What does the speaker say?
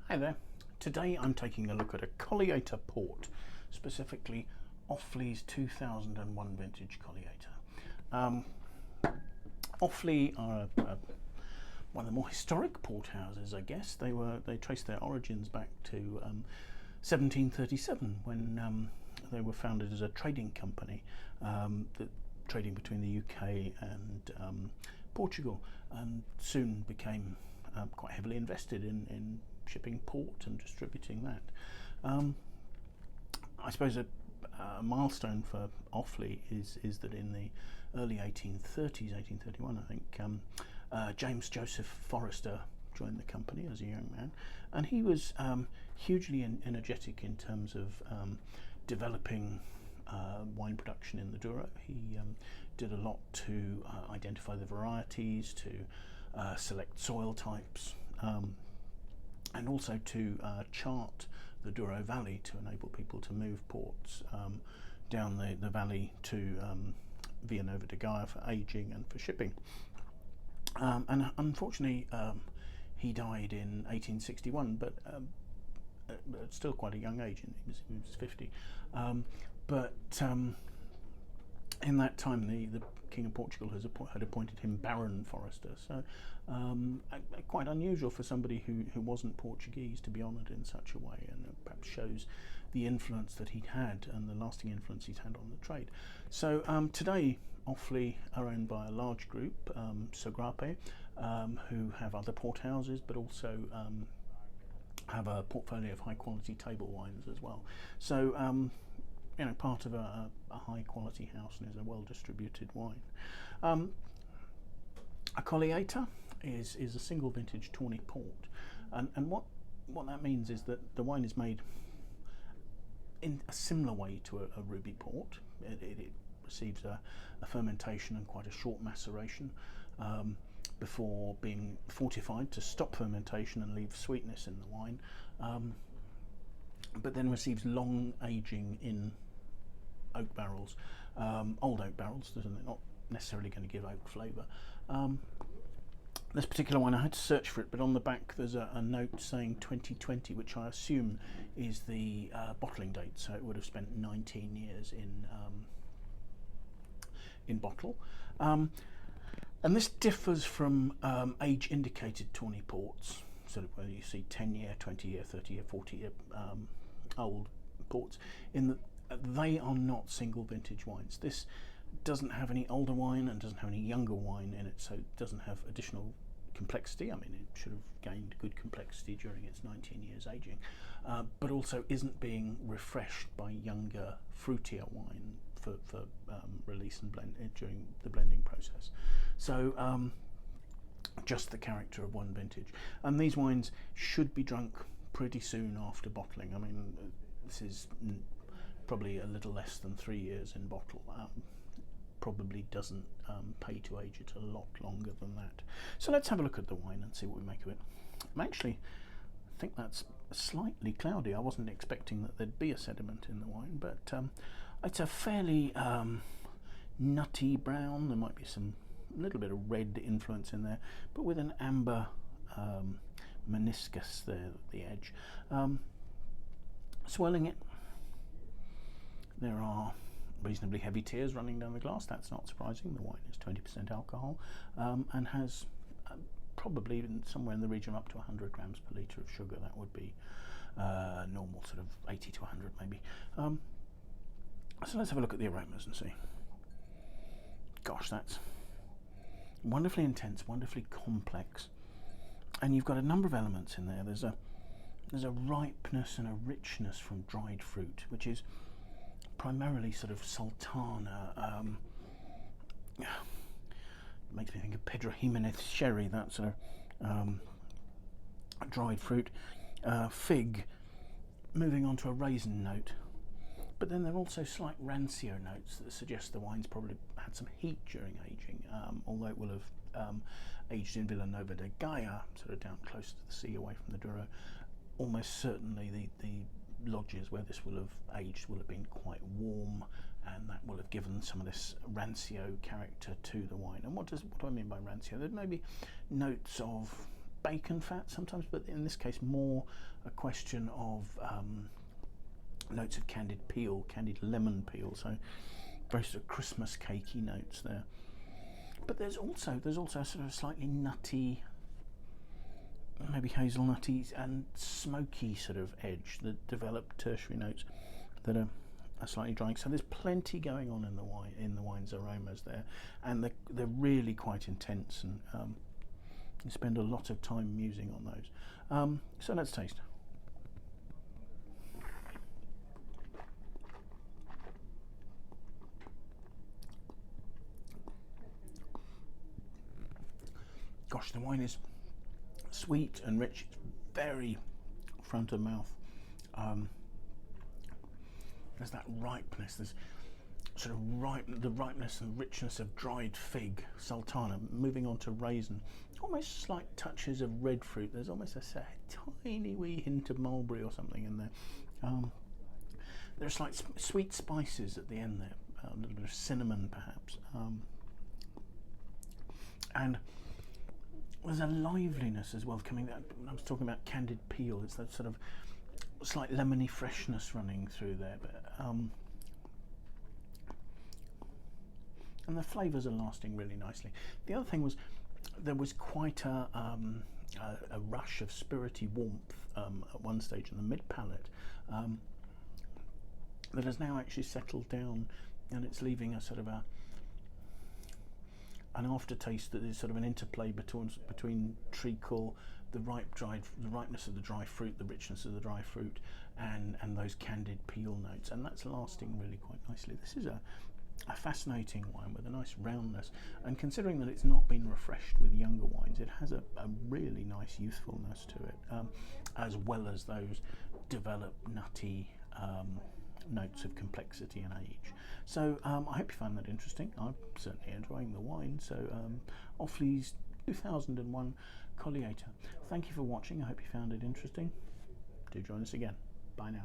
Hi there. Today I'm taking a look at a Colhieta port, specifically Offley's 2001 vintage Colhieta. Offley are one of the more historic port houses, I guess. They trace their origins back to 1737 when they were founded as a trading company, trading between the UK and Portugal, and soon became quite heavily invested in shipping port and distributing that. I suppose a milestone for Offley is that in the early 1830s, 1831 I think, James Forrester joined the company as a young man, and he was hugely energetic in terms of developing wine production in the Douro. He did a lot to identify the varieties, to select soil types, and also to chart the Douro Valley to enable people to move ports down the valley to Villanova de Gaia for aging and for shipping. And unfortunately he died in 1861, but at still quite a young age, he was 50. But in that time the King of Portugal had appointed him Baron Forrester, so quite unusual for somebody who wasn't Portuguese to be honoured in such a way, and it perhaps shows the influence that he'd had and the lasting influence he's had on the trade. So today Offley are owned by a large group, Sogrape, who have other port houses, but also have a portfolio of high quality table wines as well. So you know, part of a high quality house and is a well distributed wine. A Colhieta is a single vintage tawny port, and what that means is that the wine is made in a similar way to a ruby port. It receives a fermentation and quite a short maceration before being fortified to stop fermentation and leave sweetness in the wine, but then receives long aging in oak barrels, old oak barrels. They're not necessarily going to give oak flavour. This particular one, I had to search for it, but on the back there's a note saying 2020, which I assume is the bottling date, so it would have spent 19 years in bottle. And this differs from age indicated tawny ports, sort of where you see 10-year, 20-year, 30-year, 40-year old ports, in that they are not single vintage wines. This doesn't have any older wine and doesn't have any younger wine in it, so it doesn't have additional complexity. I mean, it should have gained good complexity during its 19 years aging, but also isn't being refreshed by younger, fruitier wine for release and blend during the blending process. So just the character of one vintage, and these wines should be drunk pretty soon after bottling. I mean, this is probably a little less than 3 years in bottle. Probably doesn't pay to age it a lot longer than that. So let's have a look at the wine and see what we make of it. I think that's slightly cloudy. I wasn't expecting that there'd be a sediment in the wine, but it's a fairly nutty brown. There might be a little bit of red influence in there, but with an amber meniscus there at the edge. Swirling it, there are reasonably heavy tears running down the glass. That's not surprising. The wine is 20% alcohol and has probably somewhere in the region of up to 100 grams per litre of sugar. That would be normal, sort of 80 to 100 maybe. So let's have a look at the aromas and see. Gosh, that's wonderfully intense, wonderfully complex, and you've got a number of elements in there. There's a ripeness and a richness from dried fruit, which is primarily sort of sultana. Makes me think of Pedro Jimenez sherry, that sort of dried fruit. Fig, moving on to a raisin note, but then there are also slight rancio notes that suggest the wine's probably had some heat during aging, although it will have aged in Villanova de Gaia, sort of down close to the sea, away from the Douro. Almost certainly the lodges where this will have aged will have been quite warm, and that will have given some of this rancio character to the wine. And what do I mean by rancio? There may be notes of bacon fat sometimes, but in this case more a question of notes of candied peel, candied lemon peel, so very sort of Christmas cakey notes there. But there's also sort of slightly nutty, maybe hazelnutty and smoky sort of edge that develop tertiary notes that are slightly drying. So there's plenty going on in the wine's aromas there, and they're really quite intense, and you spend a lot of time musing on those. So let's taste. Gosh, the wine is sweet and rich. It's very front of mouth. There's that ripeness. There's sort of the ripeness and richness of dried fig, sultana, moving on to raisin. Almost slight touches of red fruit. There's almost a tiny wee hint of mulberry or something in there. There's like sweet spices at the end there, a little bit of cinnamon perhaps, and there's a liveliness as well coming. I was talking about candied peel. It's that sort of slight lemony freshness running through there, but and the flavours are lasting really nicely. The other thing was there was quite a rush of spirity warmth at one stage in the mid palate that has now actually settled down, and it's leaving a sort of an aftertaste that is sort of an interplay between treacle, the ripeness of the dry fruit, the richness of the dry fruit, and those candied peel notes, and that's lasting really quite nicely. This is a fascinating wine with a nice roundness, and considering that it's not been refreshed with younger wines, it has a really nice youthfulness to it, as well as those developed nutty notes of complexity and age. So I hope you found that interesting. I'm certainly enjoying the wine. So Offley's 2001 Colhieta. Thank you for watching. I hope you found it interesting. Do join us again. Bye now.